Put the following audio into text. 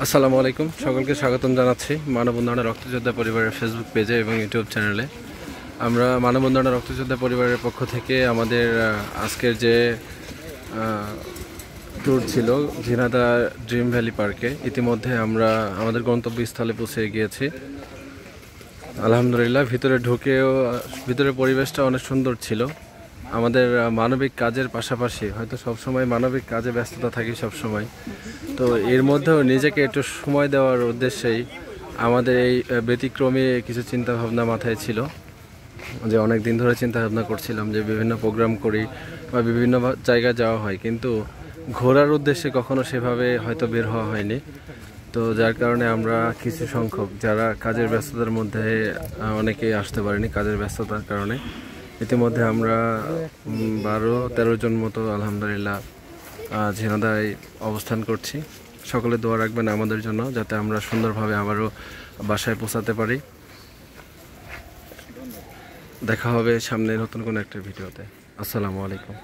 আসসালামু আলাইকুম, সকলকে স্বাগতম জানাচ্ছি মানব উন্নয়ন রক্তযোদ্ধা পরিবারের ফেসবুক পেজে এবং ইউটিউব চ্যানেলে। আমরা মানব উন্নয়ন রক্তযোদ্ধা পরিবারের পক্ষ থেকে আমাদের আজকের যে ট্যুর ছিল ঝিনাইদহ ড্রিম ভ্যালি পার্কে, ইতিমধ্যে আমরা আমাদের গন্তব্যস্থলে পৌঁছে গিয়েছি। আলহামদুলিল্লাহ, ভিতরে ঢুকেও ভিতরের পরিবেশটা অনেক সুন্দর ছিল। আমাদের মানবিক কাজের পাশাপাশি হয়তো সবসময় মানবিক কাজে ব্যস্ততা থাকি সবসময়, তো এর মধ্যেও নিজেকে একটু সময় দেওয়ার উদ্দেশ্যেই আমাদের এই ব্যতিক্রমী কিছু চিন্তাভাবনা মাথায় ছিল। যে অনেক দিন ধরে চিন্তা ভাবনা করছিলাম যে বিভিন্ন প্রোগ্রাম করি বা বিভিন্ন জায়গায় যাওয়া হয়, কিন্তু ঘোরার উদ্দেশ্যে কখনো সেভাবে হয়তো বের হওয়া হয়নি। তো যার কারণে আমরা কিছু সংখ্যক যারা কাজের ব্যস্ততার মধ্যে অনেকেই আসতে পারিনি কাজের ব্যস্ততার কারণে, ইতিমধ্যে আমরা 12-13 জন মতো আলহামদুলিল্লাহ ঝিনাইদহে অবস্থান করছি। সকলে দোয়া রাখবেন আমাদের জন্য, যাতে আমরা সুন্দরভাবে আবারও বাসায় পৌঁছাতে পারি। দেখা হবে সামনে নতুন কোনো একটা ভিডিওতে। আসসালামু আলাইকুম।